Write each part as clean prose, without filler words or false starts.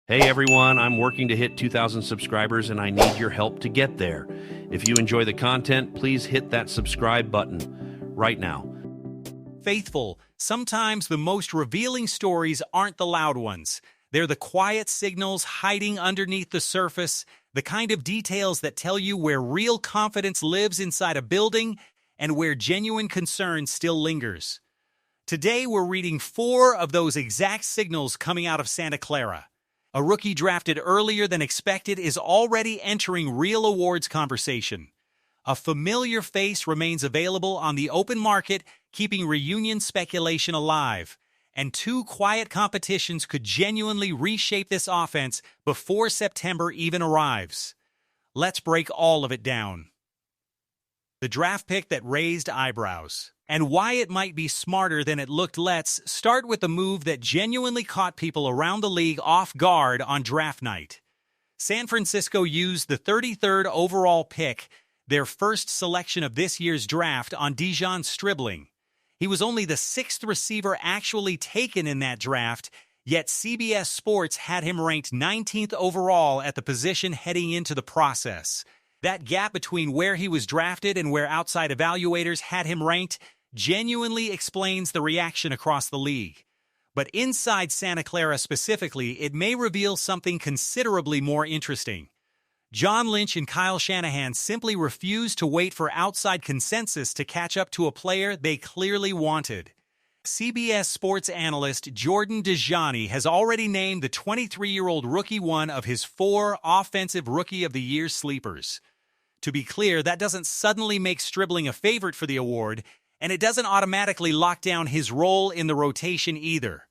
Hey everyone, I'm working to hit 2,000 subscribers and I need your help to get there. If you enjoy the content, please hit that subscribe button right now. Faithful, sometimes the most revealing stories aren't the loud ones. They're the quiet signals hiding underneath the surface, the kind of details that tell you where real confidence lives inside a building and where genuine concern still lingers. Today we're reading 4 of those exact signals coming out of Santa Clara. A rookie drafted earlier than expected is already entering real awards conversation. A familiar face remains available on the open market, keeping reunion speculation alive. And 2 quiet competitions could genuinely reshape this offense before September even arrives. Let's break all of it down. The draft pick that raised eyebrows. And why it might be smarter than it looked. Let's start with the move that genuinely caught people around the league off guard on draft night. San Francisco used the 33rd overall pick, their first selection of this year's draft, on Dejon Stribling. He was only the 6th receiver actually taken in that draft, yet CBS Sports had him ranked 19th overall at the position heading into the process. That gap between where he was drafted and where outside evaluators had him ranked genuinely explains the reaction across the league. But inside Santa Clara specifically, it may reveal something considerably more interesting. John Lynch and Kyle Shanahan simply refused to wait for outside consensus to catch up to a player they clearly wanted. CBS Sports analyst Jordan Dajani has already named the 23-year-old rookie one of his 4 Offensive Rookie of the Year sleepers. To be clear, that doesn't suddenly make Stribling a favorite for the award, and it doesn't automatically lock down his role in the rotation either.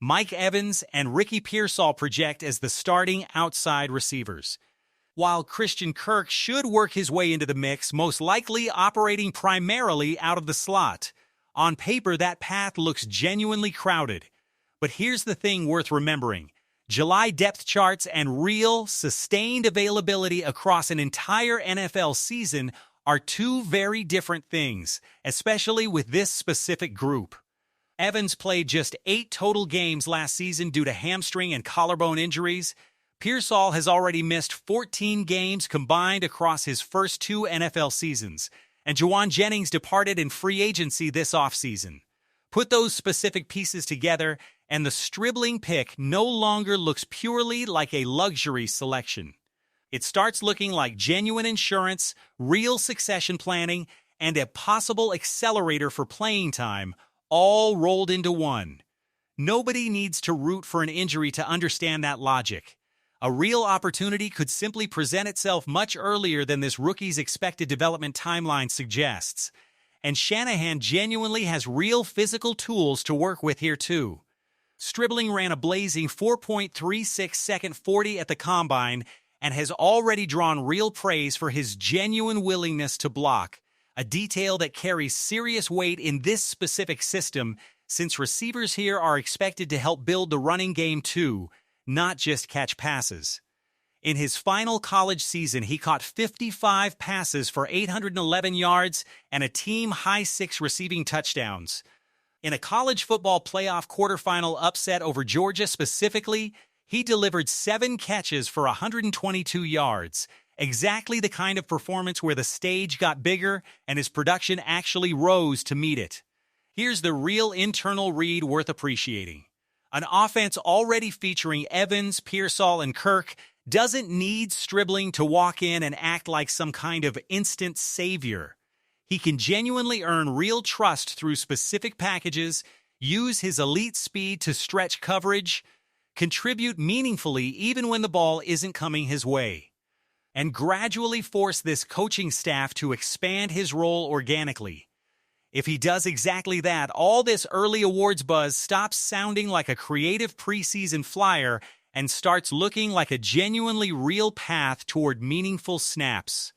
Mike Evans and Ricky Pearsall project as the starting outside receivers, while Christian Kirk should work his way into the mix, most likely operating primarily out of the slot. On paper, that path looks genuinely crowded. But here's the thing worth remembering. July depth charts and real, sustained availability across an entire NFL season are 2 very different things, especially with this specific group. Evans played just 8 total games last season due to hamstring and collarbone injuries. Pearsall has already missed 14 games combined across his first 2 NFL seasons, and Juwan Jennings departed in free agency this offseason. Put those specific pieces together, and the Stribling pick no longer looks purely like a luxury selection. It starts looking like genuine insurance, real succession planning, and a possible accelerator for playing time, all rolled into one. Nobody needs to root for an injury to understand that logic. A real opportunity could simply present itself much earlier than this rookie's expected development timeline suggests. And Shanahan genuinely has real physical tools to work with here too. Stribling ran a blazing 4.36 second 40 at the combine and has already drawn real praise for his genuine willingness to block, a detail that carries serious weight in this specific system since receivers here are expected to help build the running game too, not just catch passes. In his final college season, he caught 55 passes for 811 yards and a team-high 6 receiving touchdowns. In a college football playoff quarterfinal upset over Georgia specifically, he delivered 7 catches for 122 yards, exactly the kind of performance where the stage got bigger and his production actually rose to meet it. Here's the real internal read worth appreciating. An offense already featuring Evans, Pearsall, and Kirk doesn't need Stribling to walk in and act like some kind of instant savior. He can genuinely earn real trust through specific packages, use his elite speed to stretch coverage, contribute meaningfully even when the ball isn't coming his way, and gradually force this coaching staff to expand his role organically. If he does exactly that, all this early awards buzz stops sounding like a creative preseason flyer and starts looking like a genuinely real path toward meaningful snaps.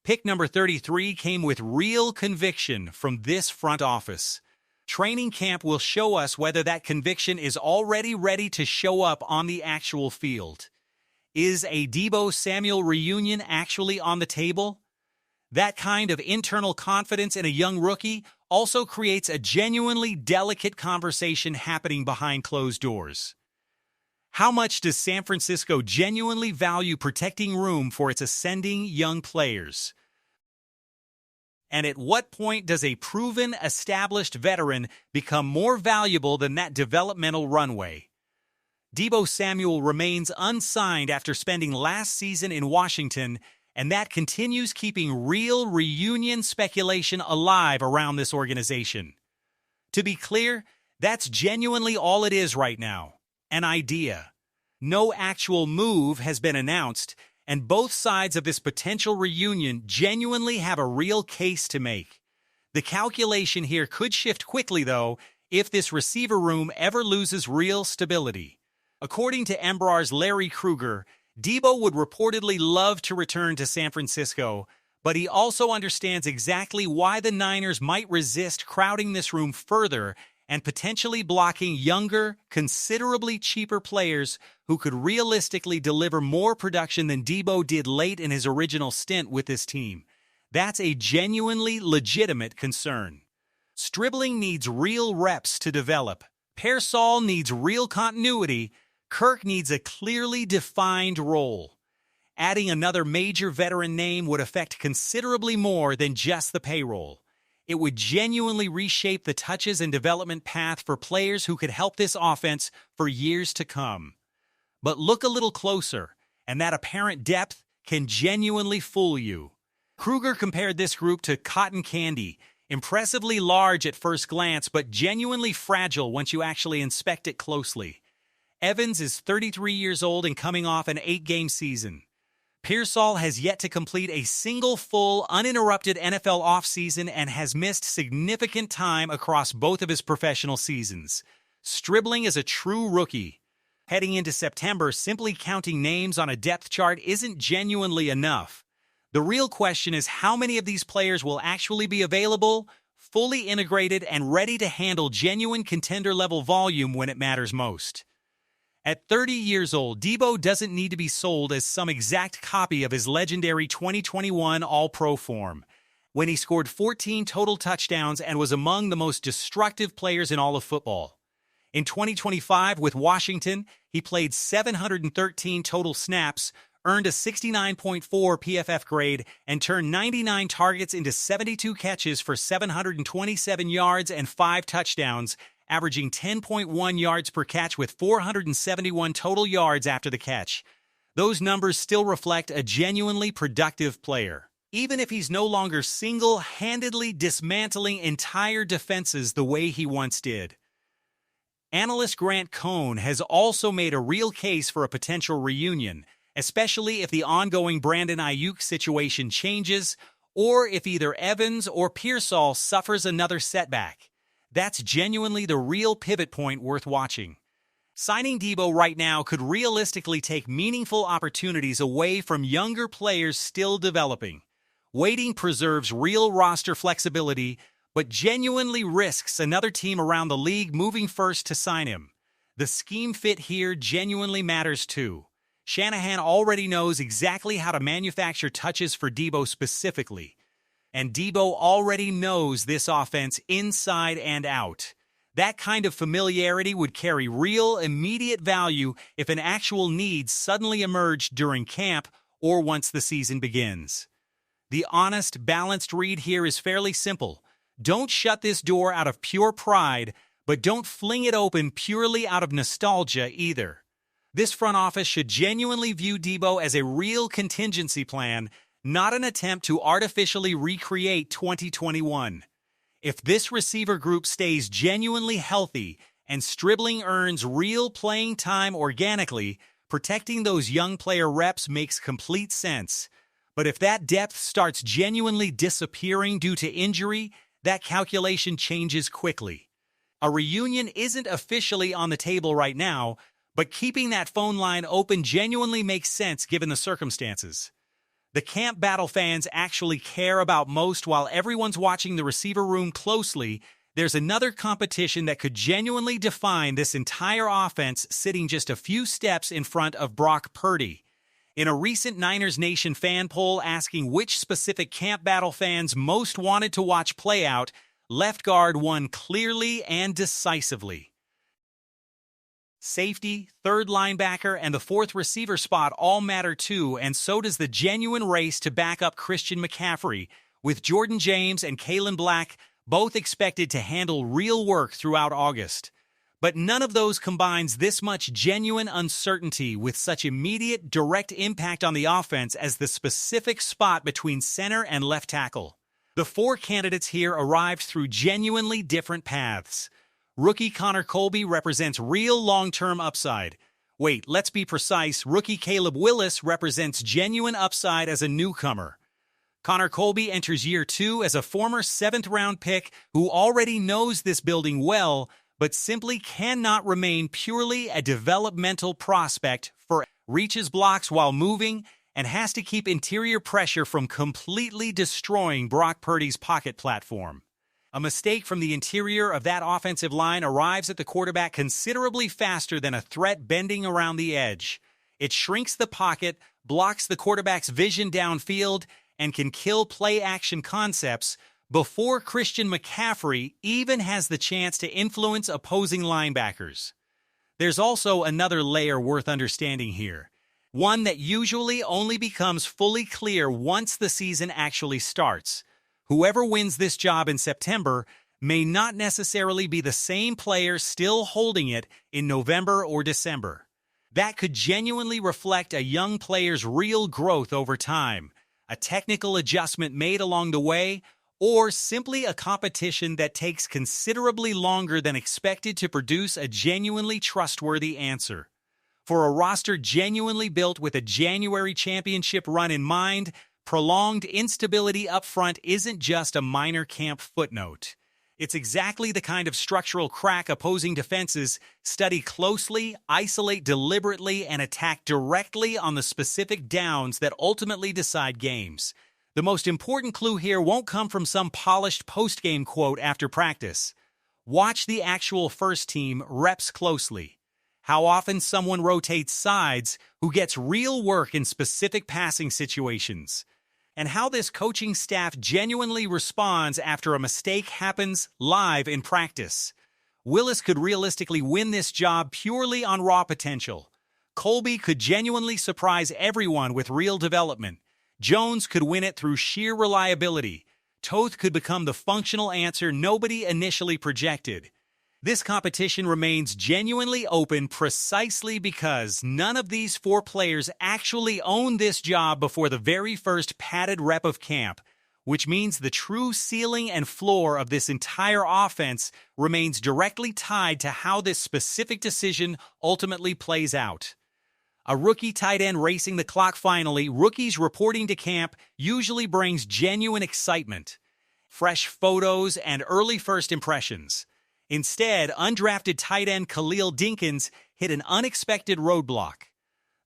Pick number 33 came with real conviction from this front office. Training camp will show us whether that conviction is already ready to show up on the actual field. Is a Deebo Samuel reunion actually on the table? That kind of internal confidence in a young rookie also creates a genuinely delicate conversation happening behind closed doors. How much does San Francisco genuinely value protecting room for its ascending young players? And at what point does a proven, established veteran become more valuable than that developmental runway? Deebo Samuel remains unsigned after spending last season in Washington, and that continues keeping real reunion speculation alive around this organization. To be clear, that's genuinely all it is right now, an idea. No actual move has been announced, and both sides of this potential reunion genuinely have a real case to make. The calculation here could shift quickly, though, if this receiver room ever loses real stability. According to Embraer's Larry Krueger, Deebo would reportedly love to return to San Francisco, but he also understands exactly why the Niners might resist crowding this room further and potentially blocking younger, considerably cheaper players who could realistically deliver more production than Deebo did late in his original stint with this team. That's a genuinely legitimate concern. Stribling needs real reps to develop. Pearsall needs real continuity. Kirk needs a clearly defined role. Adding another major veteran name would affect considerably more than just the payroll. It would genuinely reshape the touches and development path for players who could help this offense for years to come. But look a little closer, and that apparent depth can genuinely fool you. Krueger compared this group to cotton candy, impressively large at first glance, but genuinely fragile once you actually inspect it closely. Evans is 33 years old and coming off an 8-game season. Pearsall has yet to complete a single full, uninterrupted NFL offseason and has missed significant time across both of his professional seasons. Stribling is a true rookie. Heading into September, simply counting names on a depth chart isn't genuinely enough. The real question is how many of these players will actually be available, fully integrated, and ready to handle genuine contender-level volume when it matters most. At 30 years old, Deebo doesn't need to be sold as some exact copy of his legendary 2021 All-Pro form, when he scored 14 total touchdowns and was among the most destructive players in all of football. In 2025, with Washington, he played 713 total snaps, earned a 69.4 PFF grade, and turned 99 targets into 72 catches for 727 yards and 5 touchdowns, averaging 10.1 yards per catch with 471 total yards after the catch. Those numbers still reflect a genuinely productive player, even if he's no longer single-handedly dismantling entire defenses the way he once did. Analyst Grant Cohn has also made a real case for a potential reunion, especially if the ongoing Brandon Ayuk situation changes or if either Evans or Pearsall suffers another setback. That's genuinely the real pivot point worth watching. Signing Deebo right now could realistically take meaningful opportunities away from younger players still developing. Waiting preserves real roster flexibility, but genuinely risks another team around the league moving first to sign him. The scheme fit here genuinely matters too. Shanahan already knows exactly how to manufacture touches for Deebo specifically. And Deebo already knows this offense inside and out. That kind of familiarity would carry real, immediate value if an actual need suddenly emerged during camp or once the season begins. The honest, balanced read here is fairly simple. Don't shut this door out of pure pride, but don't fling it open purely out of nostalgia either. This front office should genuinely view Deebo as a real contingency plan, not an attempt to artificially recreate 2021. If this receiver group stays genuinely healthy and Stribling earns real playing time organically, protecting those young player reps makes complete sense. But if that depth starts genuinely disappearing due to injury, that calculation changes quickly. A reunion isn't officially on the table right now, but keeping that phone line open genuinely makes sense given the circumstances. The camp battle fans actually care about most while everyone's watching the receiver room closely. There's another competition that could genuinely define this entire offense sitting just a few steps in front of Brock Purdy. In a recent Niners Nation fan poll asking which specific camp battle fans most wanted to watch play out, left guard won clearly and decisively. Safety, third linebacker, and the fourth receiver spot all matter too, and so does the genuine race to back up Christian McCaffrey, with Jordan James and Kalen Black both expected to handle real work throughout August. But none of those combines this much genuine uncertainty with such immediate, direct impact on the offense as the specific spot between center and left tackle. The four candidates here arrived through genuinely different paths. Rookie Connor Colby represents real long-term upside. Wait, let's be precise, rookie Caleb Willis represents genuine upside as a newcomer. Connor Colby enters year 2 as a former 7th-round pick who already knows this building well, but simply cannot remain purely a developmental prospect for reaches blocks while moving and has to keep interior pressure from completely destroying Brock Purdy's pocket platform. A mistake from the interior of that offensive line arrives at the quarterback considerably faster than a threat bending around the edge. It shrinks the pocket, blocks the quarterback's vision downfield, and can kill play-action concepts before Christian McCaffrey even has the chance to influence opposing linebackers. There's also another layer worth understanding here, one that usually only becomes fully clear once the season actually starts. Whoever wins this job in September may not necessarily be the same player still holding it in November or December. That could genuinely reflect a young player's real growth over time, a technical adjustment made along the way, or simply a competition that takes considerably longer than expected to produce a genuinely trustworthy answer. For a roster genuinely built with a January championship run in mind, prolonged instability up front isn't just a minor camp footnote. It's exactly the kind of structural crack opposing defenses study closely, isolate deliberately, and attack directly on the specific downs that ultimately decide games. The most important clue here won't come from some polished post-game quote after practice. Watch the actual first team reps closely. How often someone rotates sides, who gets real work in specific passing situations, and how this coaching staff genuinely responds after a mistake happens live in practice. Willis could realistically win this job purely on raw potential. Colby could genuinely surprise everyone with real development. Jones could win it through sheer reliability. Toth could become the functional answer nobody initially projected. This competition remains genuinely open precisely because none of these four players actually own this job before the very first padded rep of camp, which means the true ceiling and floor of this entire offense remains directly tied to how this specific decision ultimately plays out. A rookie tight end racing the clock finally, rookies reporting to camp usually brings genuine excitement, fresh photos, and early first impressions. Instead, undrafted tight end Khalil Dinkins hit an unexpected roadblock.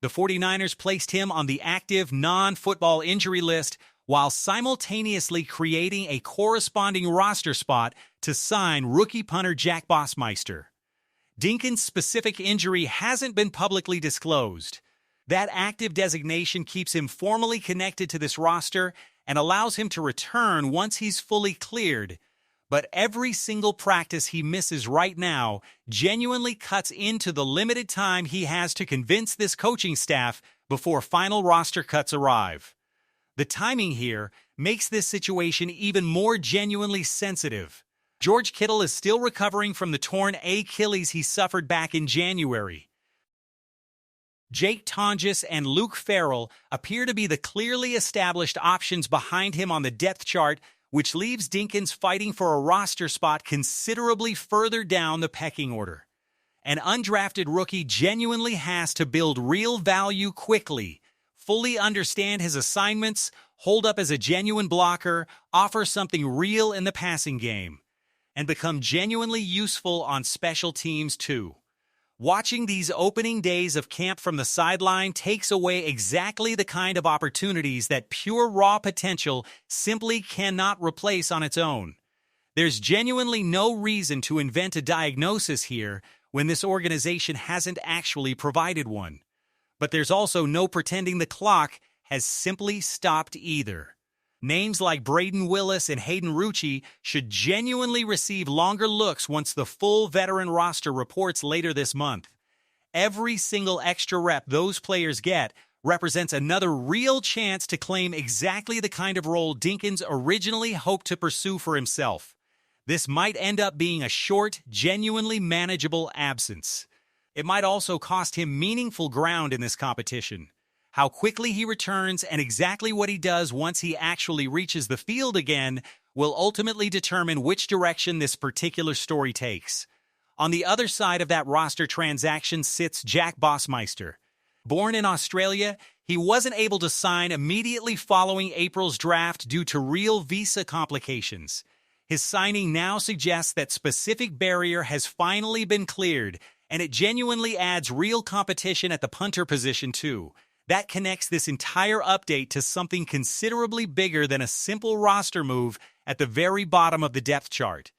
The 49ers placed him on the active non-football injury list while simultaneously creating a corresponding roster spot to sign rookie punter Jack Bossmeister. Dinkins' specific injury hasn't been publicly disclosed. That active designation keeps him formally connected to this roster and allows him to return once he's fully cleared. But every single practice he misses right now genuinely cuts into the limited time he has to convince this coaching staff before final roster cuts arrive. The timing here makes this situation even more genuinely sensitive. George Kittle is still recovering from the torn Achilles he suffered back in January. Jake Tonjes and Luke Farrell appear to be the clearly established options behind him on the depth chart, which leaves Dinkins fighting for a roster spot considerably further down the pecking order. An undrafted rookie genuinely has to build real value quickly, fully understand his assignments, hold up as a genuine blocker, offer something real in the passing game, and become genuinely useful on special teams too. Watching these opening days of camp from the sideline takes away exactly the kind of opportunities that pure raw potential simply cannot replace on its own. There's genuinely no reason to invent a diagnosis here when this organization hasn't actually provided one. But there's also no pretending the clock has simply stopped either. Names like Braden Willis and Hayden Rucci should genuinely receive longer looks once the full veteran roster reports later this month. Every single extra rep those players get represents another real chance to claim exactly the kind of role Dinkins originally hoped to pursue for himself. This might end up being a short, genuinely manageable absence. It might also cost him meaningful ground in this competition. How quickly he returns and exactly what he does once he actually reaches the field again will ultimately determine which direction this particular story takes. On the other side of that roster transaction sits Jack Bossmeister. Born in Australia, he wasn't able to sign immediately following April's draft due to real visa complications. His signing now suggests that specific barrier has finally been cleared, and it genuinely adds real competition at the punter position too. That connects this entire update to something considerably bigger than a simple roster move at the very bottom of the depth chart.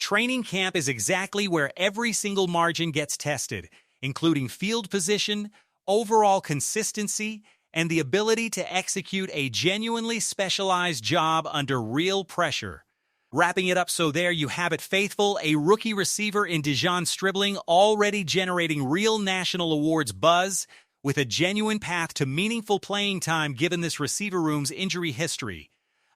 Training camp is exactly where every single margin gets tested, including field position, overall consistency, and the ability to execute a genuinely specialized job under real pressure. Wrapping it up, so there you have it, faithful, a rookie receiver in Dejon Stribling already generating real national awards buzz, with a genuine path to meaningful playing time given this receiver room's injury history.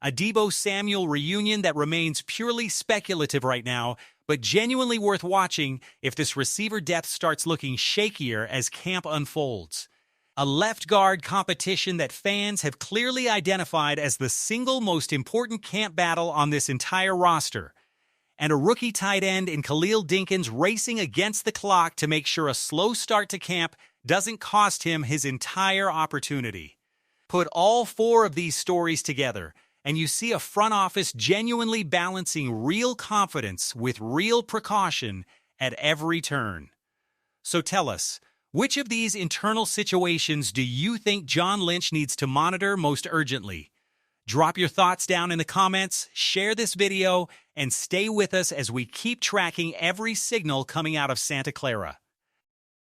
A Deebo Samuel reunion that remains purely speculative right now, but genuinely worth watching if this receiver depth starts looking shakier as camp unfolds. A left guard competition that fans have clearly identified as the single most important camp battle on this entire roster. And a rookie tight end in Khalil Dinkins racing against the clock to make sure a slow start to camp doesn't cost him his entire opportunity. Put all four of these stories together, and you see a front office genuinely balancing real confidence with real precaution at every turn. So tell us, which of these internal situations do you think John Lynch needs to monitor most urgently? Drop your thoughts down in the comments, share this video, and stay with us as we keep tracking every signal coming out of Santa Clara.